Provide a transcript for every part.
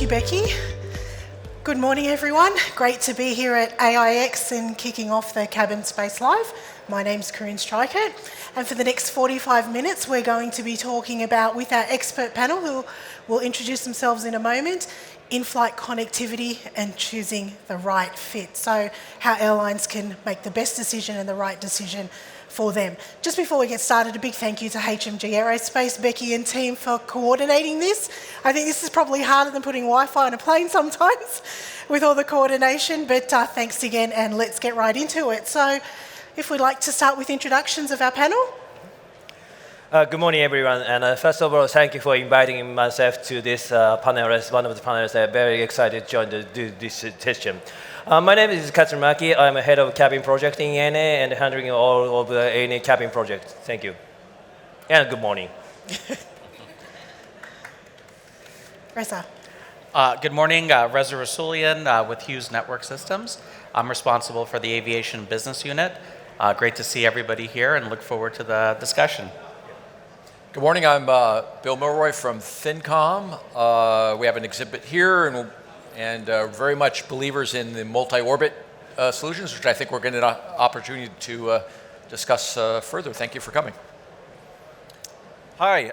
you, Becky. Good morning, everyone. Great to be here at AIX and kicking off the CabinSpace Live. My name's Corinne Strikert, and for the next 45 minutes, we're going to be talking about, with our expert panel, who will introduce themselves in a moment, in-flight connectivity and choosing the right fit. So how airlines can make the best decision and the right decision for them. Just before we get started, a big thank you to HMG Aerospace, Becky and team for coordinating this. I think this is probably harder than putting Wi-Fi on a plane sometimes with all the coordination, but thanks again, and let's get right into it. So if we'd like to start with introductions of our panel. Good morning, everyone. And first of all, thank you for inviting myself to this panelist. One of the panelists. I'm very excited to join this session. My name is Katsumaki. I'm a head of cabin project in ANA and handling all of the ANA cabin project. Thank you. And good morning. Reza. Good morning, Reza Rasulian with Hughes Network Systems. I'm responsible for the aviation business unit. Great to see everybody here and look forward to the discussion. Good morning, I'm Bill Milroy from FinCom. We have an exhibit here and very much believers in the multi-orbit solutions, which I think we're getting an opportunity to discuss further. Thank you for coming. Hi,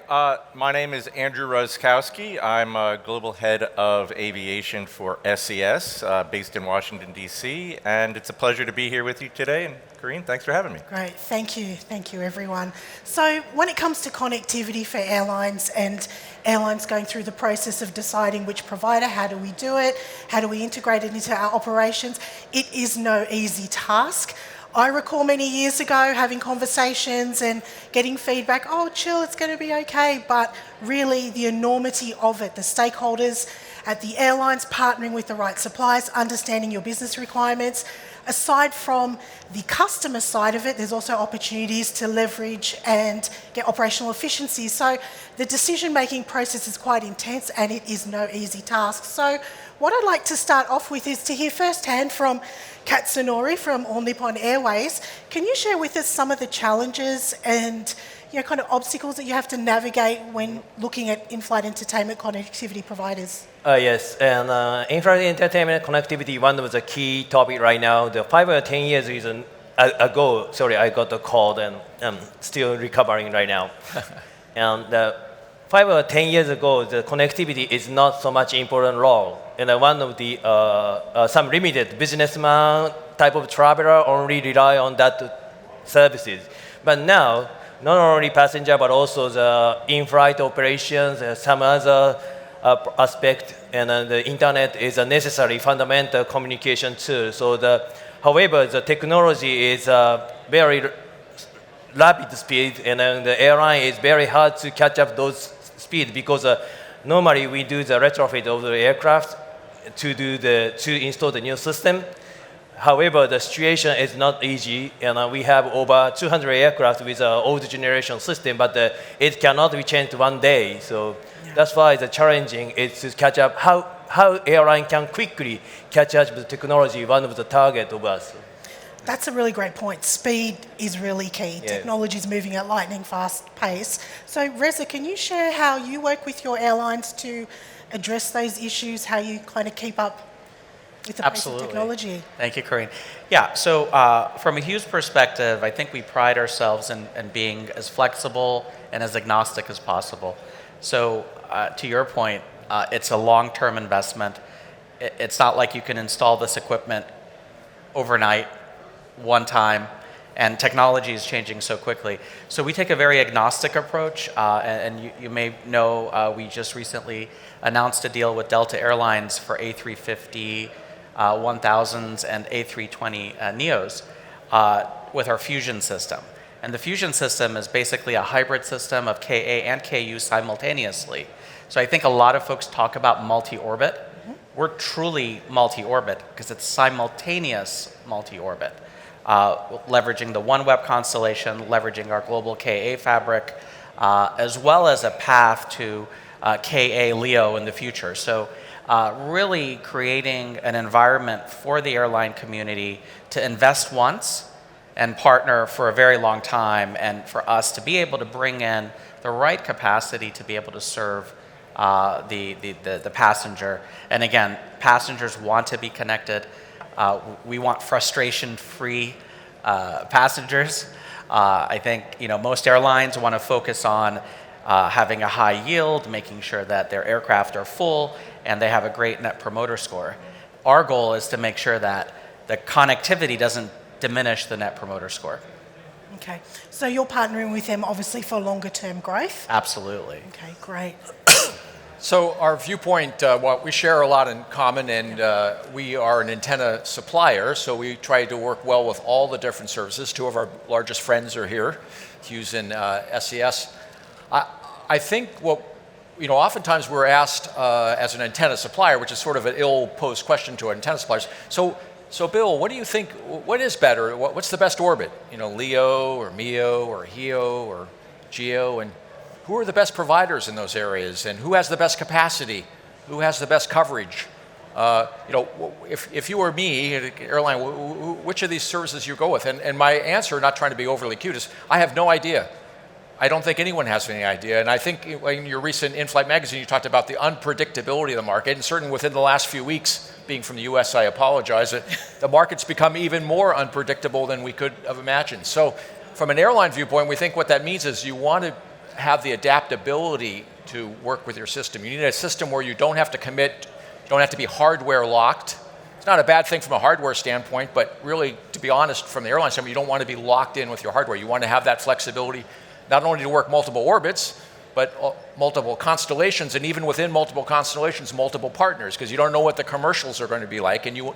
my name is Andrew Roskowski. I'm a global head of aviation for SES, based in Washington, D.C., and it's a pleasure to be here with you today. And Corinne, thanks for having me. Great, thank you everyone. So when it comes to connectivity for airlines and airlines going through the process of deciding which provider, how do we do it, how do we integrate it into our operations, it is no easy task. I recall many years ago having conversations and getting feedback, oh, chill, it's going to be okay, but really the enormity of it, the stakeholders at the airlines partnering with the right suppliers, understanding your business requirements. Aside from the customer side of it, there's also opportunities to leverage and get operational efficiency. So the decision-making process is quite intense and it is no easy task. So what I'd like to start off with is to hear firsthand from Katsunori from All Nippon Airways. Can you share with us some of the challenges and kind of obstacles that you have to navigate when looking at in-flight entertainment connectivity providers? Yes, and in-flight entertainment connectivity, one of the key topic right now. The 5 or 10 years ago, sorry, I got a cold and I'm still recovering right now. And 5 or 10 years ago, the connectivity is not so much important role. And one of the some limited businessman type of traveler only rely on that services. But now, not only passenger but also the in-flight operations and some other aspect, and the internet is a necessary fundamental communication tool. So however, the technology is very rapid speed, and the airline is very hard to catch up those speed because normally we do the retrofit of the aircraft to install the new system. However, the situation is not easy, and we have over 200 aircraft with an old generation system, but it cannot be changed one day. So that's why the challenging is to catch up. How airline can quickly catch up with technology, one of the target of us. That's a really great point. Speed is really key. Yeah. Technology is moving at lightning fast pace. So Reza, can you share how you work with your airlines to address those issues, how you kind of keep up with the pace of technology? Thank you, Corinne. Yeah, so from a Hughes perspective, I think we pride ourselves in being as flexible and as agnostic as possible. So to your point, it's a long-term investment. It's not like you can install this equipment overnight, one time, and technology is changing so quickly. So we take a very agnostic approach, and you may know we just recently announced a deal with Delta Airlines for A350 1000s and A320 NEOs with our Fusion system. And the Fusion system is basically a hybrid system of KA and KU simultaneously. So I think a lot of folks talk about multi-orbit. We're truly multi-orbit because it's simultaneous multi-orbit, leveraging the OneWeb constellation, leveraging our global KA fabric, as well as a path to KA LEO in the future. So really creating an environment for the airline community to invest once and partner for a very long time, and for us to be able to bring in the right capacity to be able to serve the passenger. And again, passengers want to be connected. We want frustration-free passengers. I think most airlines want to focus on having a high yield, making sure that their aircraft are full, and they have a great Net Promoter Score. Our goal is to make sure that the connectivity doesn't diminish the Net Promoter Score. Okay, so you're partnering with them obviously for longer term growth? Absolutely. Okay, great. So our viewpoint, we share a lot in common, and we are an antenna supplier, so we try to work well with all the different services. Two of our largest friends are here, Hughes and SES. I think oftentimes we're asked as an antenna supplier, which is sort of an ill-posed question to antenna suppliers. So Bill, what do you think? What is better? What's the best orbit? LEO or MEO or HEO or GEO, and who are the best providers in those areas, and who has the best capacity? Who has the best coverage? If you were me, an airline, which of these services you go with? And my answer, not trying to be overly cute, is I have no idea. I don't think anyone has any idea. And I think in your recent In-Flight magazine, you talked about the unpredictability of the market. And certainly within the last few weeks, being from the US, I apologize, the market's become even more unpredictable than we could have imagined. So from an airline viewpoint, we think what that means is you want to have the adaptability to work with your system. You need a system where you don't have to commit, you don't have to be hardware locked. It's not a bad thing from a hardware standpoint, but really, to be honest, from the airline standpoint, you don't want to be locked in with your hardware. You want to have that flexibility, not only to work multiple orbits, but multiple constellations, and even within multiple constellations, multiple partners, because you don't know what the commercials are going to be like. And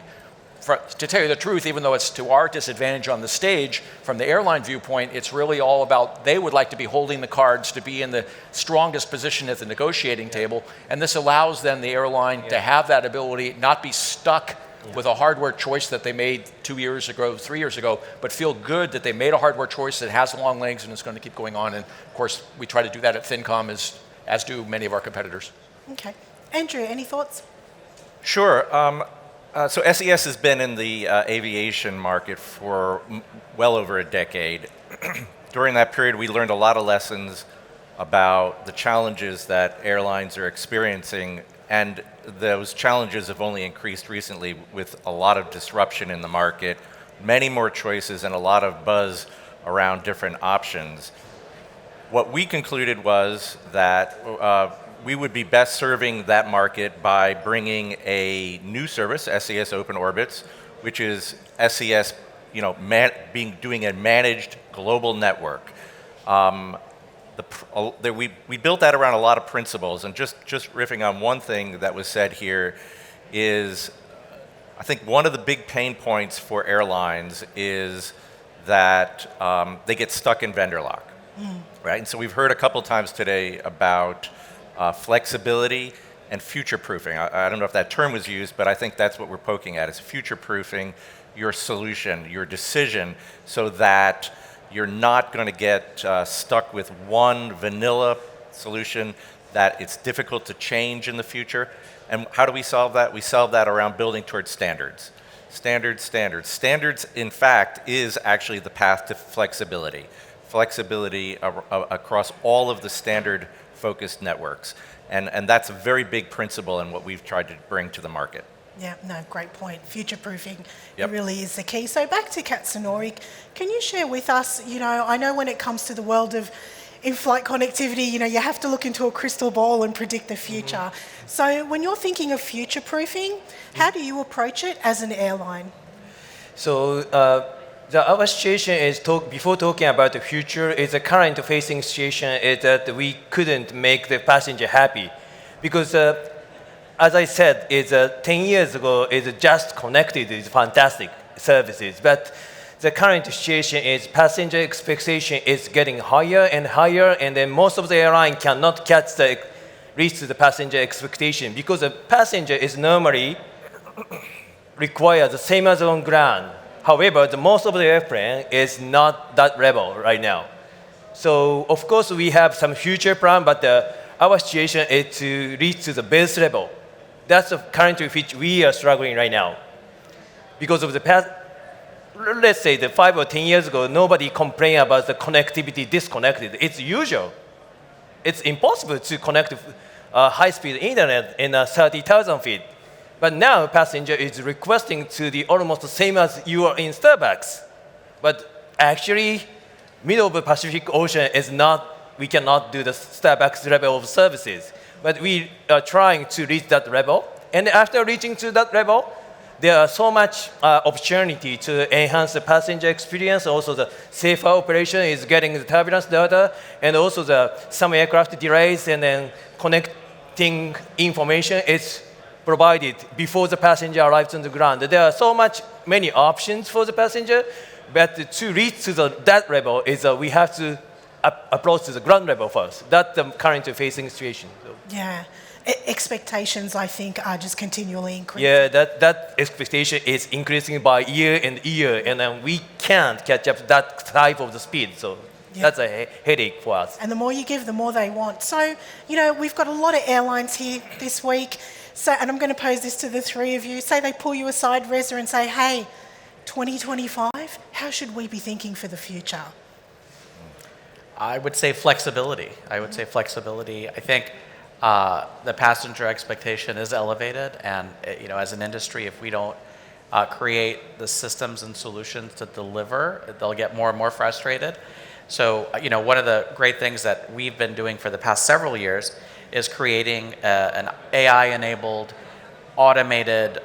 to tell you the truth, even though it's to our disadvantage on the stage, from the airline viewpoint, it's really all about they would like to be holding the cards, to be in the strongest position at the negotiating table. And this allows then the airline to have that ability, not be stuck with a hardware choice that they made 2 years ago, 3 years ago, but feel good that they made a hardware choice that has long legs and is going to keep going on. And of course, we try to do that at FinCom, as do many of our competitors. Okay. Andrew, any thoughts? Sure. So SES has been in the aviation market for well over a decade. During that period, we learned a lot of lessons about the challenges that airlines are experiencing, and those challenges have only increased recently with a lot of disruption in the market, many more choices, and a lot of buzz around different options. What we concluded was that we would be best serving that market by bringing a new service, SES Open Orbits, which is SES, doing a managed global network. We built that around a lot of principles, and just riffing on one thing that was said here is, I think one of the big pain points for airlines is that they get stuck in vendor lock, right? And so we've heard a couple times today about flexibility and future-proofing. I don't know if that term was used, but I think that's what we're poking at, is future-proofing your solution, your decision, so that you're not going to get stuck with one vanilla solution that it's difficult to change in the future. And how do we solve that? We solve that around building towards standards. Standards. Standards, in fact, is actually the path to flexibility. Flexibility across all of the standard-focused networks. And that's a very big principle in what we've tried to bring to the market. Yeah, no, great point. Future-proofing, Yep. It really is the key. So back to Katsunori, can you share with us, I know when it comes to the world of in-flight connectivity, you have to look into a crystal ball and predict the future. So when you're thinking of future-proofing, how do you approach it as an airline? So our situation is, before talking about the future, is the current facing situation is that we couldn't make the passenger happy. Because as I said, 10 years ago, it's just connected, it's fantastic services. But the current situation is passenger expectation is getting higher and higher, and then most of the airline cannot reach the passenger expectation, because the passenger is normally required the same as on ground. However, most of the airplane is not that level right now. So of course we have some future plan, but our situation is to reach to the base level. That's the current which we are struggling right now. Because of the past, let's say 5 or 10 years ago, nobody complained about the connectivity disconnected. It's usual. It's impossible to connect high-speed internet in 30,000 feet. But now passenger is requesting to the almost the same as you are in Starbucks. But actually, middle of the Pacific Ocean is not, we cannot do the Starbucks level of services. But we are trying to reach that level. And after reaching to that level, there are so much opportunity to enhance the passenger experience. Also, the safer operation is getting the turbulence data, and also some aircraft delays, and then connecting information is provided before the passenger arrives on the ground. There are so many options for the passenger, but to reach to that level is we have to approach to the ground level first. That's the current facing situation. So. Yeah. Expectations, I think, are just continually increasing. Yeah, that expectation is increasing by year and year, and then we can't catch up that type of the speed. So that's a headache for us. And the more you give, the more they want. So, we've got a lot of airlines here this week. So, and I'm going to pose this to the three of you. Say they pull you aside, Reza, and say, hey, 2025, how should we be thinking for the future? I would say flexibility. I think the passenger expectation is elevated, and as an industry, if we don't create the systems and solutions to deliver, they'll get more and more frustrated. So, one of the great things that we've been doing for the past several years is creating an AI-enabled, automated,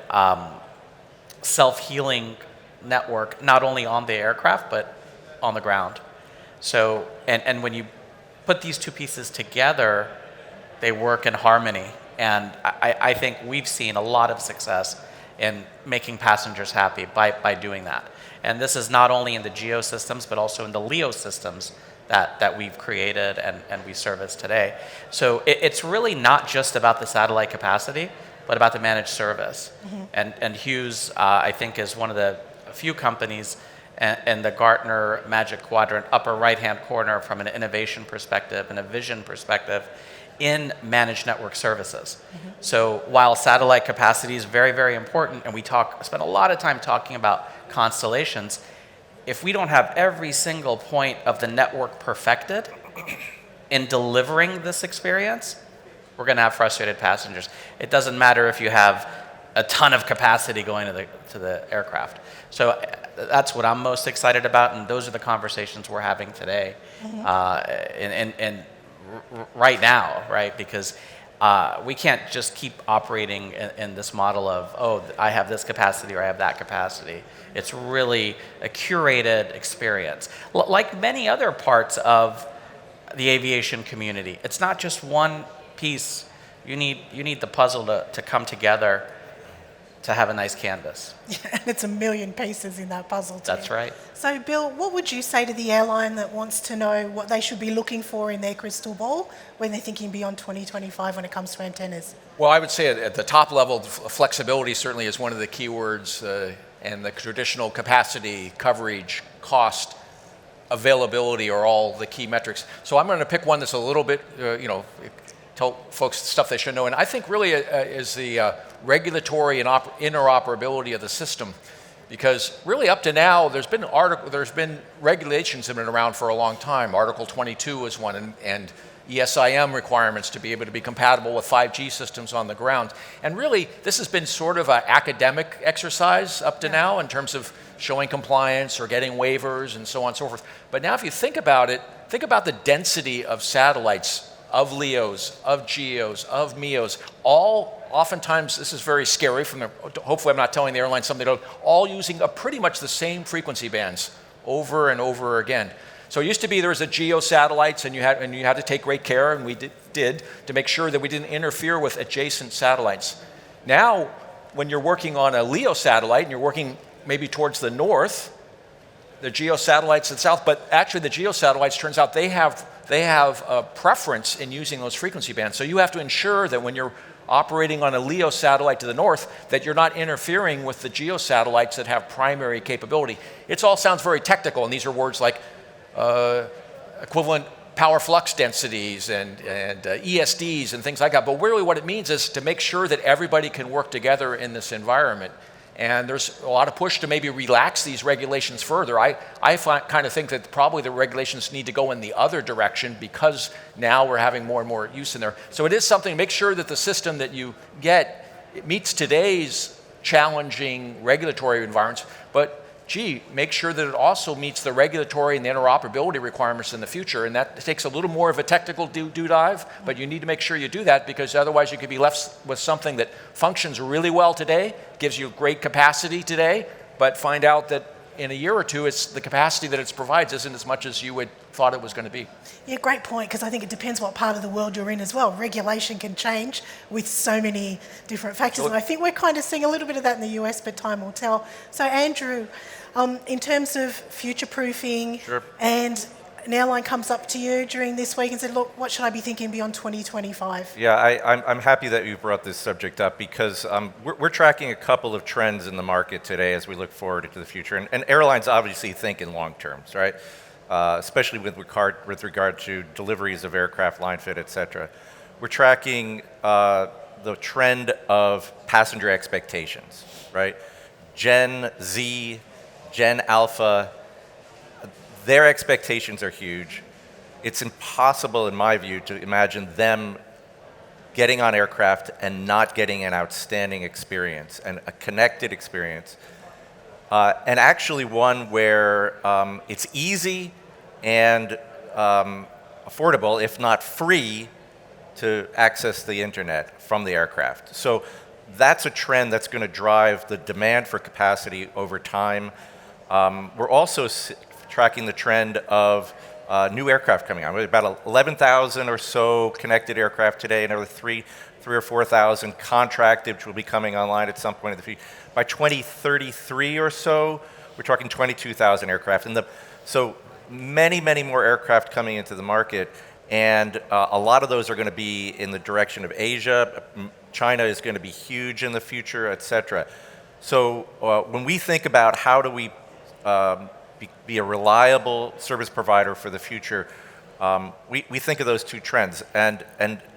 self-healing network, not only on the aircraft, but on the ground. So, and when you put these two pieces together, they work in harmony. And I think we've seen a lot of success in making passengers happy by doing that. And this is not only in the GEO systems, but also in the LEO systems that we've created and we service today. So it's really not just about the satellite capacity, but about the managed service. Mm-hmm. And Hughes, I think, is one of the few companies in the Gartner Magic Quadrant, upper right-hand corner, from an innovation perspective and a vision perspective, in managed network services. Mm-hmm. So while satellite capacity is very, very important, and we spend a lot of time talking about constellations, if we don't have every single point of the network perfected in delivering this experience, we're going to have frustrated passengers. It doesn't matter if you have a ton of capacity going to the aircraft. So that's what I'm most excited about, and those are the conversations we're having today, mm-hmm. Right now, right? Because we can't just keep operating in this model of, oh, I have this capacity or I have that capacity. It's really a curated experience. Like many other parts of the aviation community, it's not just one piece. You need the puzzle to come together to have a nice canvas. Yeah, and it's a million pieces in that puzzle too. That's right. So Bill, what would you say to the airline that wants to know what they should be looking for in their crystal ball when they're thinking beyond 2025 when it comes to antennas? Well, I would say at the top level, flexibility certainly is one of the key words, and the traditional capacity, coverage, cost, availability are all the key metrics. So I'm going to pick one that's a little bit, tell folks stuff they should know. And I think really is the regulatory and interoperability of the system. Because really up to now, there's been regulations that have been around for a long time. Article 22 is one, and ESIM requirements to be able to be compatible with 5G systems on the ground. And really, this has been sort of an academic exercise up to now in terms of showing compliance or getting waivers and so on and so forth. But now if you think about it, think about the density of satellites, of LEOs, of GEOs, of MEOs, all oftentimes, this is very scary, hopefully I'm not telling the airline something, all using pretty much the same frequency bands over and over again. So it used to be there was a GEO satellites, and you had to take great care, and we did to make sure that we didn't interfere with adjacent satellites. Now, when you're working on a LEO satellite and you're working maybe towards the north, the GEO satellites in the south, but actually the GEO satellites, turns out they have a preference in using those frequency bands. So you have to ensure that when you're operating on a LEO satellite to the north, that you're not interfering with the GEO satellites that have primary capability. It all sounds very technical, and these are words like equivalent power flux densities and ESDs and things like that. But really what it means is to make sure that everybody can work together in this environment. And there's a lot of push to maybe relax these regulations further. I kind of think that probably the regulations need to go in the other direction because now we're having more and more use in there. So it is something, make sure that the system that you get meets today's challenging regulatory environments, but make sure that it also meets the regulatory and the interoperability requirements in the future. And that takes a little more of a technical do dive, but you need to make sure you do that because otherwise you could be left with something that functions really well today, gives you great capacity today, but find out that in a year or two, it's the capacity that it provides isn't as much as you would thought it was going to be. Yeah, great point, because I think it depends what part of the world you're in as well. Regulation can change with so many different factors, and I think we're kind of seeing a little bit of that in the US, but time will tell. So Andrew, in terms of future-proofing, and an airline comes up to you during this week and said, look, what should I be thinking beyond 2025? Yeah, I'm happy that you brought this subject up because we're tracking a couple of trends in the market today as we look forward into the future. And airlines obviously think in long terms, right? Especially with regard to deliveries of aircraft, line fit, et cetera. We're tracking the trend of passenger expectations, right? Gen Z, Gen Alpha, their expectations are huge. It's impossible, in my view, to imagine them getting on aircraft and not getting an outstanding experience and a connected experience. And actually one where it's easy and affordable, if not free, to access the internet from the aircraft. So that's a trend that's going to drive the demand for capacity over time. We're also tracking the trend of new aircraft coming on. We have about 11,000 or so connected aircraft today, another 3,000 or 4,000 contracted, which will be coming online at some point in the future. By 2033 or so, we're talking 22,000 aircraft. So many, many more aircraft coming into the market, and a lot of those are going to be in the direction of Asia. China is going to be huge in the future, et cetera. So when we think about how do we be a reliable service provider for the future, we think of those two trends. And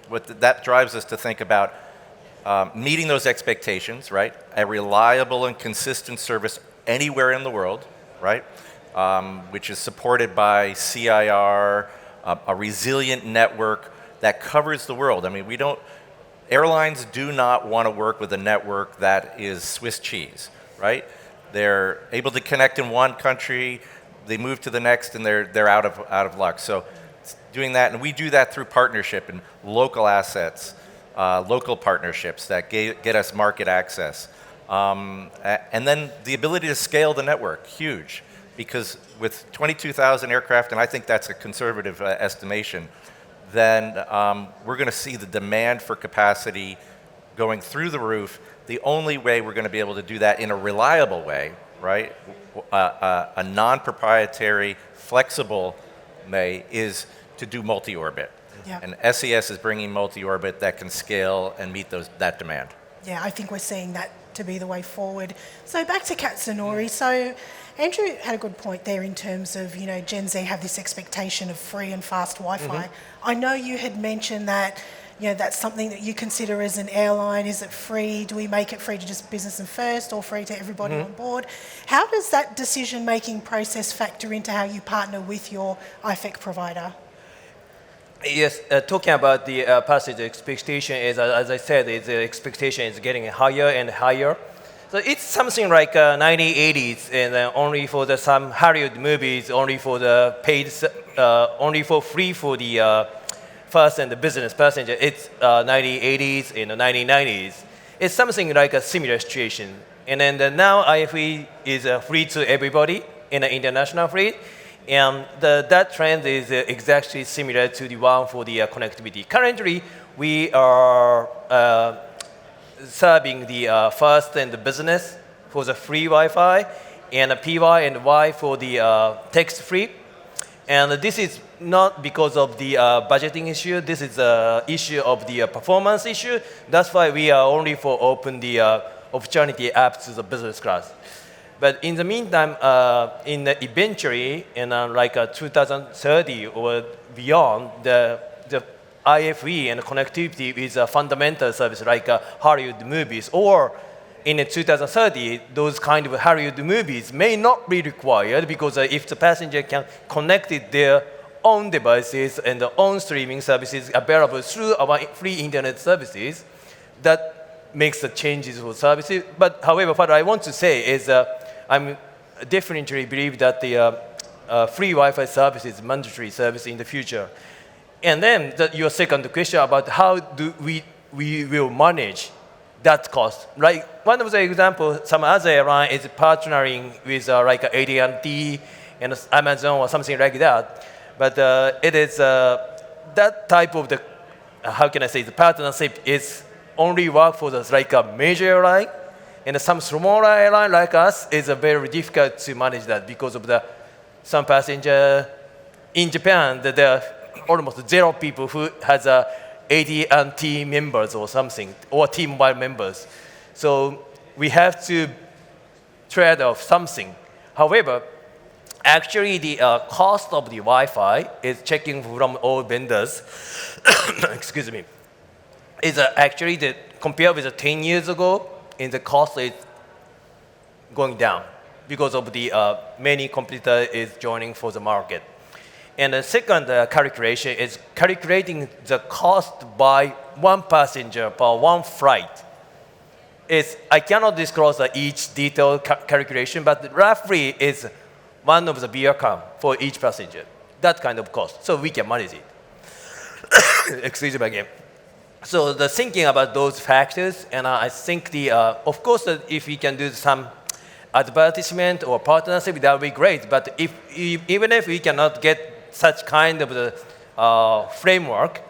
what that drives us to think about meeting those expectations, right? A reliable and consistent service anywhere in the world, right? Which is supported by CIR, a resilient network that covers the world. I mean, airlines do not want to work with a network that is Swiss cheese, right? They're able to connect in one country, they move to the next, and they're out of luck. So doing that, and we do that through partnership and local assets, local partnerships that get us market access. And then the ability to scale the network, huge. Because with 22,000 aircraft, and I think that's a conservative estimation, then we're going to see the demand for capacity going through the roof. The only way we're going to be able to do that in a reliable way, right, a non-proprietary, flexible way, is to do multi-orbit. Yeah. And SES is bringing multi-orbit that can scale and meet that demand. Yeah, I think we're seeing that to be the way forward. So back to Katsunori. So Andrew had a good point there in terms of, Gen Z have this expectation of free and fast Wi-Fi. Mm-hmm. I know you had mentioned that, that's something that you consider as an airline. Is it free? Do we make it free to just business and first, or free to everybody on board? How does that decision-making process factor into how you partner with your IFEC provider? Yes, talking about the passenger expectation, as I said, the expectation is getting higher and higher. So it's something like 1980s, and only for some Hollywood movies, only for the paid, only for free for the first and the business passenger. It's 1980s and 1990s. It's something like a similar situation. And then now IFE is free to everybody in an international fleet. And that trend is exactly similar to the one for the connectivity. Currently, we are serving the first and the business for the free Wi-Fi, and the PY and Y for the text-free. And this is not because of the budgeting issue. This is an issue of the performance issue. That's why we are only for open the opportunity app to the business class. But in the meantime, eventually, in like 2030 or beyond, the IFE and connectivity is a fundamental service like Hollywood movies, or in 2030, those kind of Hollywood movies may not be required because if the passenger can connect it their own devices and their own streaming services available through our free internet services, that makes the changes for services. But however, what I want to say is I definitely believe that the free Wi-Fi service is mandatory service in the future. And then your second question about how do we will manage that cost. Like one of the examples, some other airline is partnering with like AT&T and Amazon or something like that. But it is that type of the, how can I say, the partnership is only work for the, like a major airline, and some smaller airline like us is very difficult to manage that because of the some passenger in Japan. There are almost 0 people who has a AT&T members or something, or T-Mobile members. So we have to trade off something. However, actually the cost of the Wi-Fi is checking from all vendors, excuse me, is actually compared with 10 years ago, in the cost is going down because of the many competitors is joining for the market. And the second calculation is calculating the cost by one passenger per one flight. I cannot disclose each detailed calculation, but roughly is one of the beer can for each passenger. That kind of cost, so we can manage it. Excuse me again. So the thinking about those factors, and I think of course, if we can do some advertisement or partnership, that would be great. But even if we cannot get such kind of the framework,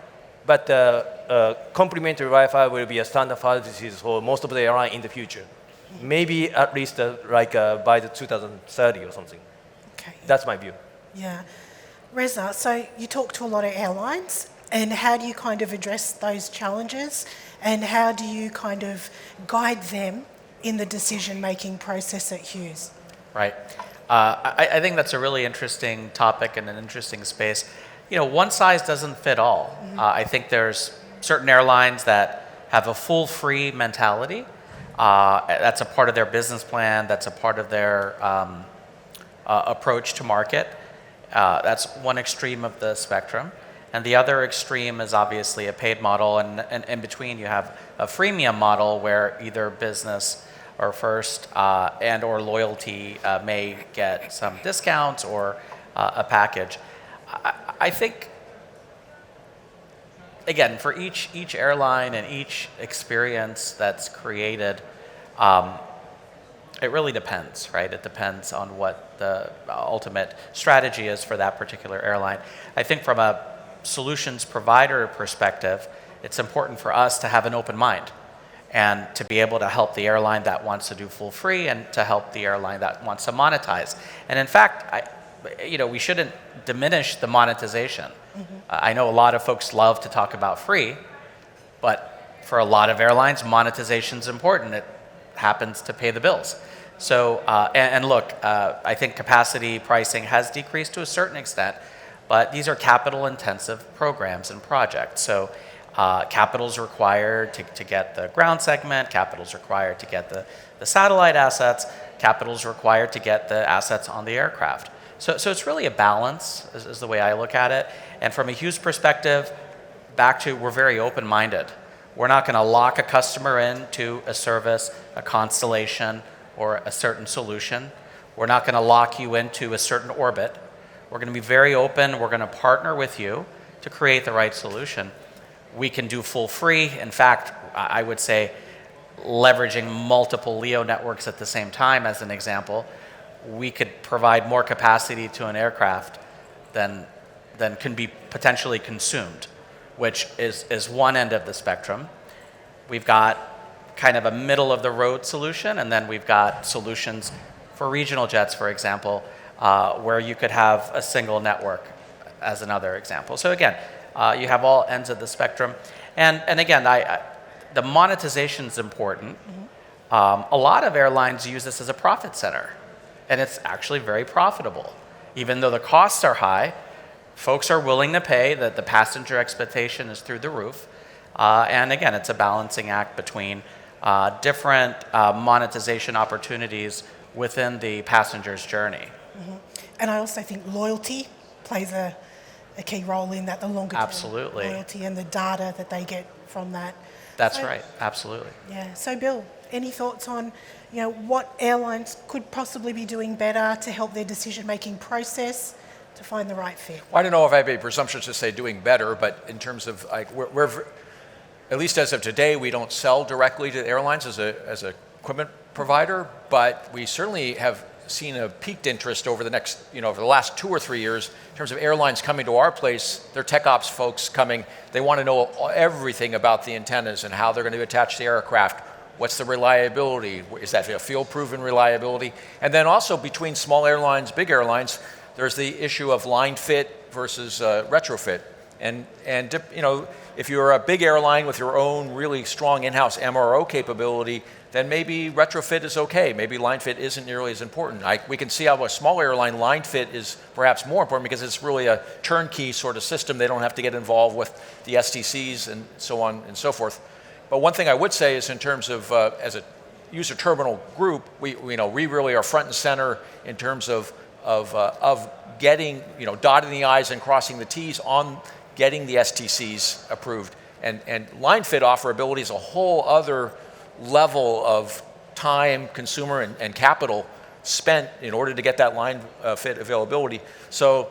but complementary Wi-Fi will be a standard services for most of the airline in the future. Maybe at least by the 2030 or something. Okay. That's my view. Yeah. Reza, so you talk to a lot of airlines, and how do you kind of address those challenges, and how do you kind of guide them in the decision-making process at Hughes? Right. I think that's a really interesting topic and an interesting space. You know, one size doesn't fit all. I think there's certain airlines that have a full free mentality. That's a part of their business plan. That's a part of their approach to market. That's one extreme of the spectrum. And the other extreme is obviously a paid model. And in between, you have a freemium model where either business or first and or loyalty may get some discounts or a package. I think, again, for each airline and each experience that's created, it really depends, right? It depends on what the ultimate strategy is for that particular airline. I think from a solutions provider perspective, it's important for us to have an open mind and to be able to help the airline that wants to do full free and to help the airline that wants to monetize. And in fact, we shouldn't diminish the monetization. I know a lot of folks love to talk about free, but for a lot of airlines, monetization is important. It happens to pay the bills. So, and look, I think capacity pricing has decreased to a certain extent, but these are capital-intensive programs and projects. So capital is required to get the ground segment, capital is required to get the satellite assets, capital is required to get the assets on the aircraft. So it's really a balance, is the way I look at it. And from a Hughes perspective, back to we're very open-minded. We're not going to lock a customer into a service, a constellation, or a certain solution. We're not going to lock you into a certain orbit. We're going to be very open. We're going to partner with you to create the right solution. We can do full free. In fact, I would say leveraging multiple LEO networks at the same time, as an example, we could provide more capacity to an aircraft than can be potentially consumed, which is one end of the spectrum. We've got kind of a middle of the road solution, and then we've got solutions for regional jets, for example, where you could have a single network as another example. So again, you have all ends of the spectrum. And again, the monetization is important. A lot of airlines use this as a profit center, and it's actually very profitable. Even though the costs are high, folks are willing to pay, that the passenger expectation is through the roof. And again, it's a balancing act between different monetization opportunities within the passenger's journey. And I also think loyalty plays a key role in that, the longer term Absolutely. loyalty and the data that they get from that. That's So- right, absolutely. Yeah. So, Bill, any thoughts on, what airlines could possibly be doing better to help their decision-making process to find the right fit? Well, I don't know if I have any presumptions to say doing better, but in terms of like we're at least as of today, we don't sell directly to airlines as a equipment provider, but we certainly have seen a peaked interest over over the last 2 or 3 years in terms of airlines coming to our place, their tech ops folks coming. They want to know everything about the antennas and how they're going to attach the aircraft. What's the reliability? Is that a field-proven reliability? And then also between small airlines, big airlines, there's the issue of line fit versus retrofit. And if you're a big airline with your own really strong in-house MRO capability, then maybe retrofit is okay. Maybe line fit isn't nearly as important. We can see how a small airline line fit is perhaps more important because it's really a turnkey sort of system. They don't have to get involved with the STCs and so on and so forth. But one thing I would say is in terms of as a user terminal group, we really are front and center in terms of getting, dotting the I's and crossing the T's on getting the STCs approved. And line fit offerability is a whole other level of time, consumer, and capital spent in order to get that line fit availability. So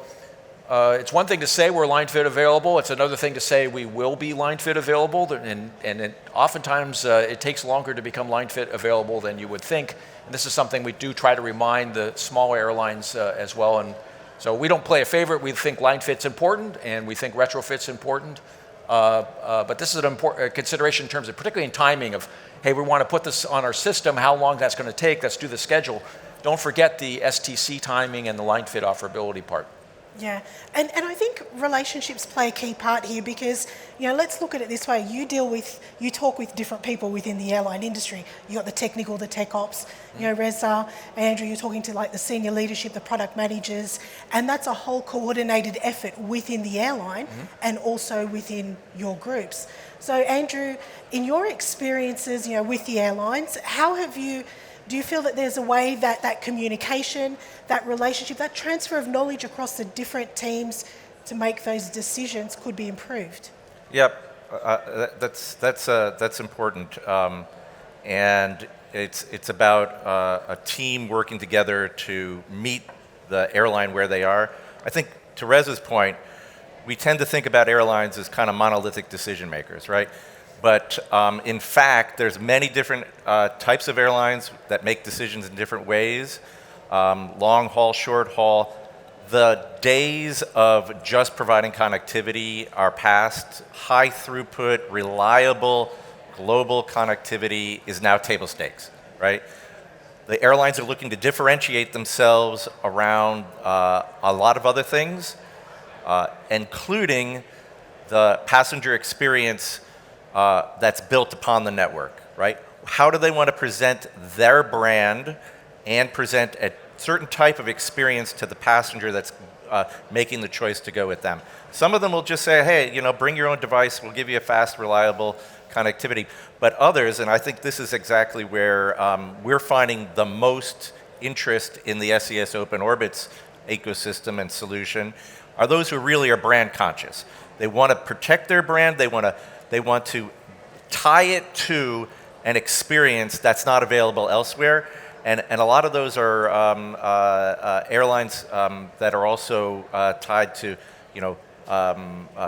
it's one thing to say we're line fit available. It's another thing to say we will be line fit available. And oftentimes it takes longer to become line fit available than you would think. And this is something we do try to remind the smaller airlines as well. And so we don't play a favorite. We think line fit's important, and we think retrofit's important. But this is an important consideration in terms of, particularly in timing of, hey, we want to put this on our system, how long that's going to take, let's do the schedule. Don't forget the STC timing and the line fit offerability part. Yeah, and I think relationships play a key part here because, let's look at it this way. You talk with different people within the airline industry. You got the technical, the tech ops, Reza, Andrew, you're talking to like the senior leadership, the product managers, and that's a whole coordinated effort within the airline and also within your groups. So Andrew, in your experiences, with the airlines, do you feel that there's a way that communication, that relationship, that transfer of knowledge across the different teams to make those decisions could be improved? Yep, that's important, and it's about a team working together to meet the airline where they are. I think to Reza's point, we tend to think about airlines as kind of monolithic decision makers, right? But in fact, there's many different types of airlines that make decisions in different ways, long haul, short haul. The days of just providing connectivity are past. High throughput, reliable, global connectivity is now table stakes, right? The airlines are looking to differentiate themselves around a lot of other things, including the passenger experience that's built upon the network, right? How do they want to present their brand and present a certain type of experience to the passenger that's making the choice to go with them? Some of them will just say, hey, bring your own device, we'll give you a fast, reliable connectivity. But others, and I think this is exactly where we're finding the most interest in the SES Open Orbits ecosystem and solution, are those who really are brand conscious. They want to protect their brand, they want to tie it to an experience that's not available elsewhere. And a lot of those are airlines that are also tied to,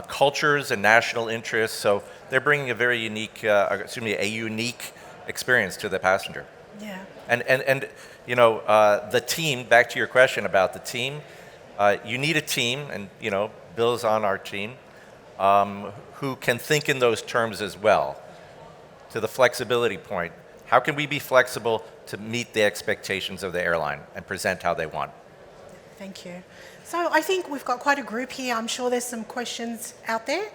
cultures and national interests. So they're bringing a very unique, a unique experience to the passenger. Yeah. And the team, back to your question about the team, you need a team, and, Bill's on our team, who can think in those terms as well. To the flexibility point, how can we be flexible to meet the expectations of the airline and present how they want? Thank you. So I think we've got quite a group here. I'm sure there's some questions out there.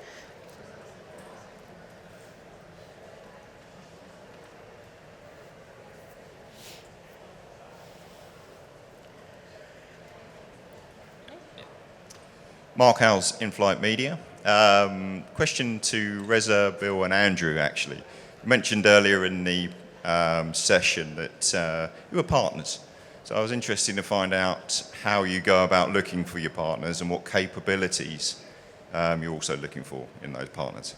Mark Howes, In-Flight Media. Question to Reza, Bill and Andrew, actually. You mentioned earlier in the session that you were partners. So I was interested to find out how you go about looking for your partners and what capabilities you're also looking for in those partners.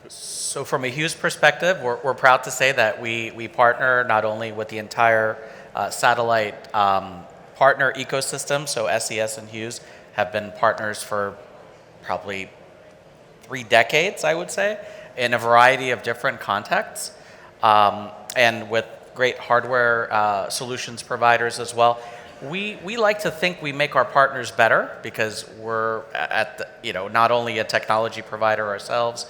So from a Hughes perspective, we're proud to say that we partner not only with the entire satellite partner ecosystem, so SES and Hughes have been partners for probably 3 decades, I would say, in a variety of different contexts, and with great hardware solutions providers as well. We like to think we make our partners better because we're at the, not only a technology provider ourselves,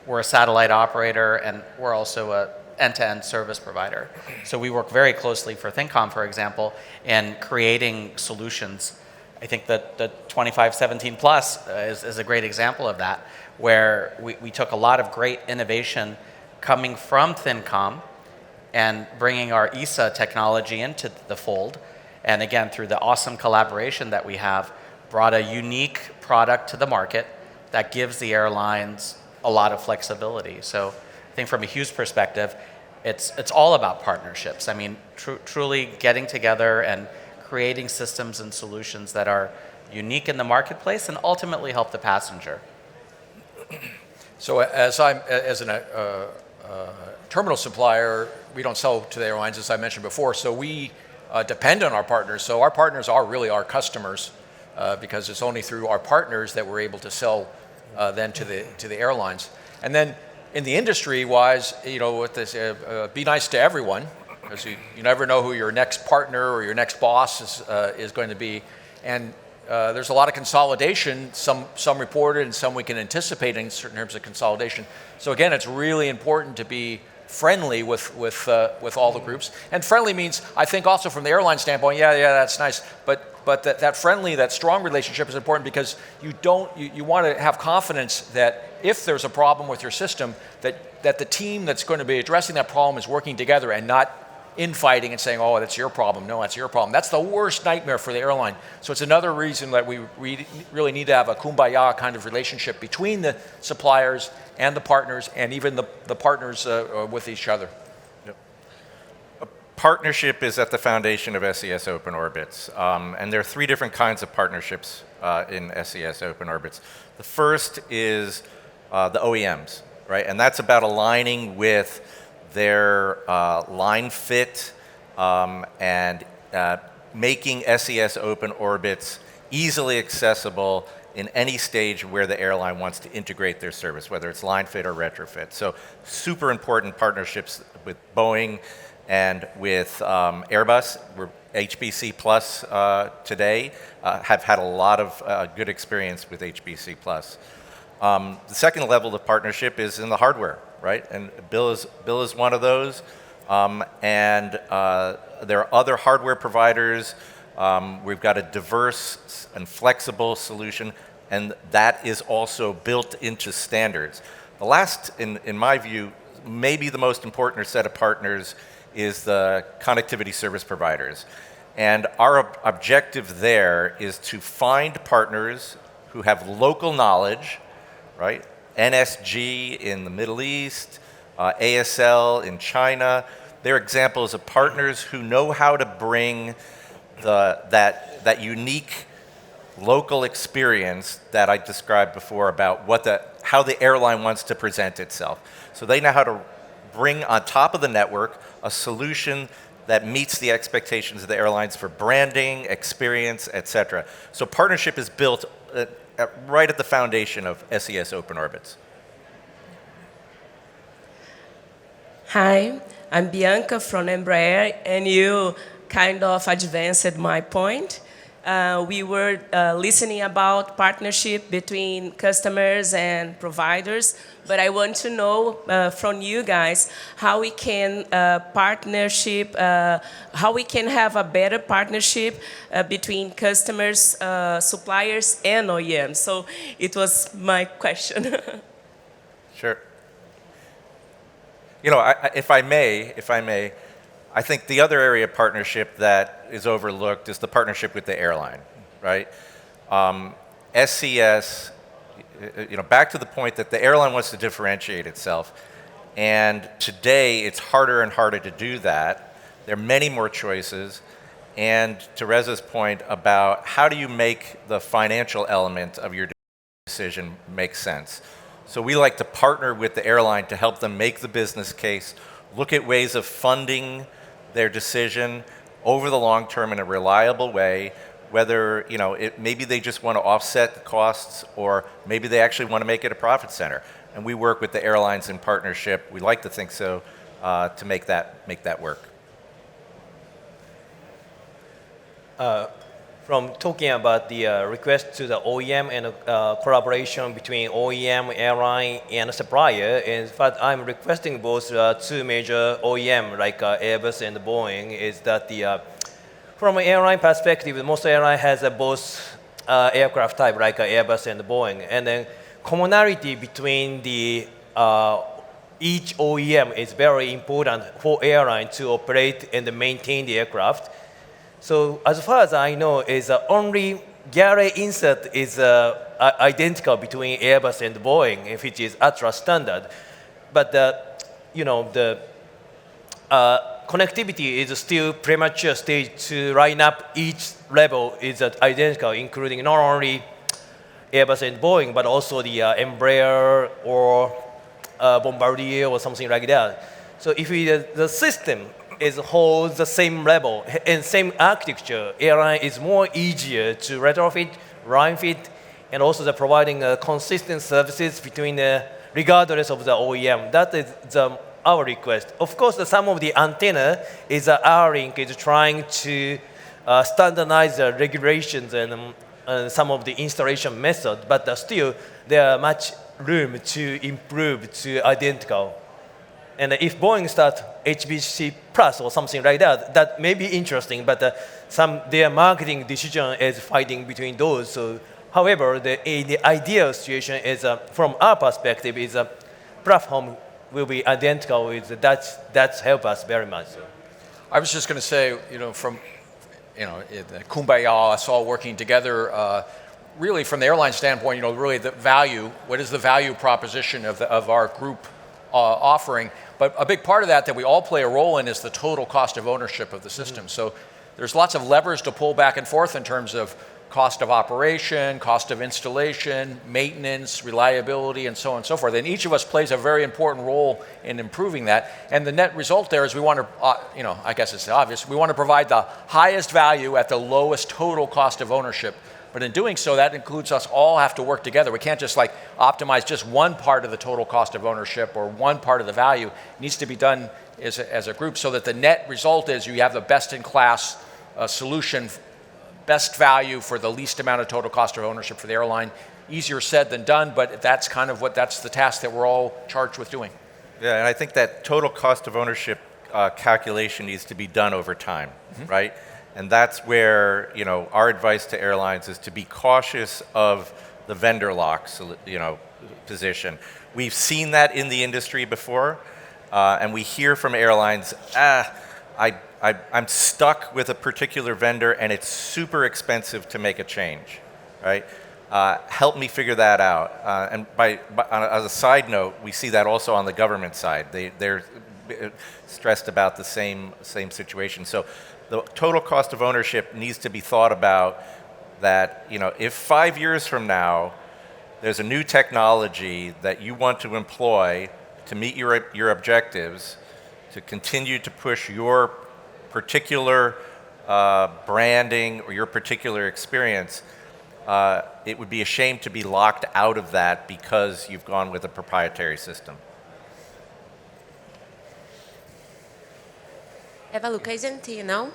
we're a satellite operator, and we're also a end-to-end service provider. So we work very closely for ThinkCom, for example, in creating solutions. I think that the 2517 Plus is a great example of that, where we took a lot of great innovation coming from ThinkCom and bringing our ESA technology into the fold. And again, through the awesome collaboration that we have, brought a unique product to the market that gives the airlines a lot of flexibility. So I think from a Hughes perspective, it's all about partnerships. I mean, truly getting together and creating systems and solutions that are unique in the marketplace and ultimately help the passenger. So as a terminal supplier, we don't sell to the airlines, as I mentioned before, so we depend on our partners. So our partners are really our customers because it's only through our partners that we're able to sell then to the airlines. And then in the industry-wise, with this, be nice to everyone, because you never know who your next partner or your next boss is going to be. And there's a lot of consolidation, some reported and some we can anticipate in certain terms of consolidation. So again, it's really important to be friendly with all the groups. And friendly means, I think also from the airline standpoint, yeah, that's nice, but that friendly, that strong relationship is important because you want to have confidence that if there's a problem with your system, that the team that's going to be addressing that problem is working together and not infighting and saying, oh, that's your problem. No, that's your problem. That's the worst nightmare for the airline. So it's another reason that we really need to have a kumbaya kind of relationship between the suppliers and the partners and even the partners with each other. Partnership is at the foundation of SES Open Orbits, and there are 3 different kinds of partnerships in SES Open Orbits. The first is the OEMs, right? And that's about aligning with their line fit and making SES Open Orbits easily accessible in any stage where the airline wants to integrate their service, whether it's line fit or retrofit. So super important partnerships with Boeing and with Airbus. We're HBC Plus today, have had a lot of good experience with HBC Plus. The second level of partnership is in the hardware, right? And Bill is one of those. And there are other hardware providers. We've got a diverse and flexible solution, and that is also built into standards. The last, in my view, maybe the most important set of partners is the connectivity service providers. And our objective there is to find partners who have local knowledge, right? NSG in the Middle East, ASL in China. They're examples of partners who know how to bring that unique local experience that I described before about how the airline wants to present itself. So they know how to bring on top of the network a solution that meets the expectations of the airlines for branding, experience, etc. So partnership is built right at the foundation of SES Open Orbits. Hi, I'm Bianca from Embraer, and you kind of advanced my point. We were listening about partnership between customers and providers, but I want to know from you guys how we can how we can have a better partnership between customers, suppliers, and OEMs. So it was my question. Sure. If I may, I think the other area of partnership that is overlooked is the partnership with the airline, right? SES, back to the point that the airline wants to differentiate itself. And today, it's harder and harder to do that. There are many more choices. And to Reza's point about how do you make the financial element of your decision make sense. So we like to partner with the airline to help them make the business case, look at ways of funding their decision over the long term in a reliable way, whether maybe they just want to offset the costs or maybe they actually want to make it a profit center. And we work with the airlines in partnership, we like to think so, to make that work. From talking about the request to the OEM and collaboration between OEM, airline, and supplier, in fact, I'm requesting both two major OEM like Airbus and Boeing. Is that from an airline perspective, most airline has both aircraft type like Airbus and Boeing, and then commonality between the each OEM is very important for airline to operate and maintain the aircraft. So as far as I know, is only gallery insert is identical between Airbus and Boeing, which is ultra standard. But the connectivity is still premature stage to line up each level is identical, including not only Airbus and Boeing, but also the Embraer or Bombardier or something like that. So if the system holds the same level and same architecture, airline is more easier to retrofit, line fit, and also the providing consistent services between regardless of the OEM. That is our request. Of course, some of the antenna is Starlink is trying to standardize the regulations and some of the installation method, but still there are much room to improve to identical. And if Boeing starts HBC Plus or something like that, that may be interesting, but their marketing decision is fighting between those. So, however, the ideal situation is, from our perspective, is a platform will be identical with that's help us very much. So. I was just going to say, from Kumbaya, us all working together. Really, from the airline standpoint, really the value. What is the value proposition of our group offering? But a big part of that we all play a role in is the total cost of ownership of the system. So there's lots of levers to pull back and forth in terms of cost of operation, cost of installation, maintenance, reliability, and so on and so forth. And each of us plays a very important role in improving that. And the net result there is we want to, I guess it's obvious, we want to provide the highest value at the lowest total cost of ownership. But in doing so, that includes us all have to work together. We can't just optimize just one part of the total cost of ownership or one part of the value. It needs to be done as a group so that the net result is you have the best-in-class solution, best value for the least amount of total cost of ownership for the airline. Easier said than done, but that's kind of that's the task that we're all charged with doing. Yeah, and I think that total cost of ownership calculation needs to be done over time, right? And that's where, our advice to airlines is to be cautious of the vendor lock, position. We've seen that in the industry before, and we hear from airlines, I'm stuck with a particular vendor and it's super expensive to make a change, right? Help me figure that out. And as a side note, we see that also on the government side. They're stressed about the same situation. So the total cost of ownership needs to be thought about that, if 5 years from now, there's a new technology that you want to employ to meet your objectives, to continue to push your particular branding or your particular experience, it would be a shame to be locked out of that because you've gone with a proprietary system. Eva Lukaisen, to you now.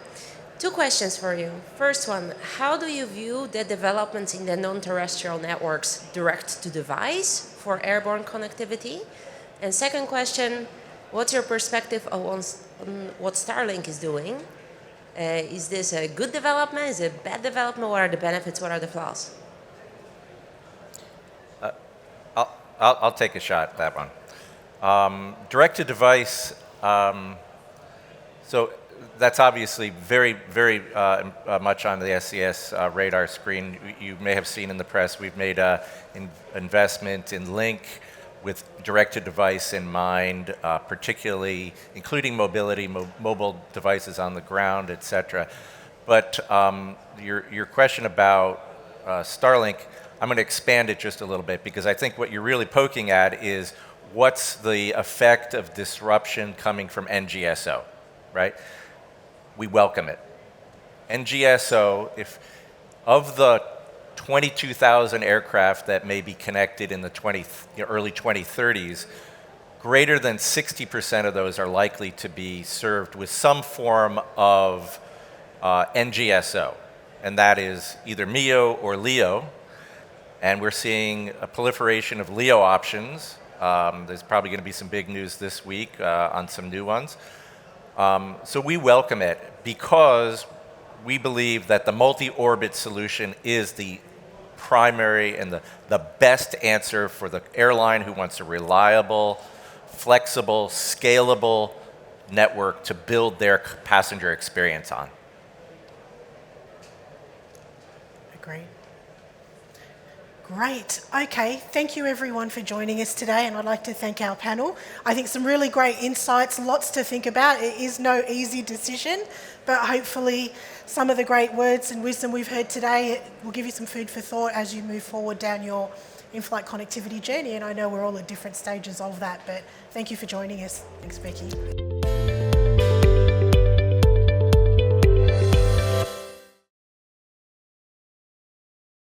Two questions for you. First one, how do you view the developments in the non-terrestrial networks direct to device for airborne connectivity? And second question, what's your perspective on what Starlink is doing? Is this a good development? Is it a bad development? What are the benefits? What are the flaws? I'll take a shot at that one. Direct to device. So that's obviously very, very much on the SCS radar screen. You may have seen in the press we've made an investment in Link with direct-to-device in mind, particularly including mobility, mobile devices on the ground, et cetera. But your question about Starlink, I'm going to expand it just a little bit, because I think what you're really poking at is what's the effect of disruption coming from NGSO, right? We welcome it. NGSO, if of the 22,000 aircraft that may be connected in the early 2030s, greater than 60% of those are likely to be served with some form of NGSO, and that is either MEO or LEO, and we're seeing a proliferation of LEO options. There's probably going to be some big news this week on some new ones. So we welcome it because we believe that the multi-orbit solution is the primary and the best answer for the airline who wants a reliable, flexible, scalable network to build their passenger experience on. Agreed. Great. Okay, thank you everyone for joining us today, and I'd like to thank our panel. I think some really great insights, lots to think about. It is no easy decision, but hopefully some of the great words and wisdom we've heard today will give you some food for thought as you move forward down your in-flight connectivity journey, and I know we're all at different stages of that, but thank you for joining us. Thanks, Becky.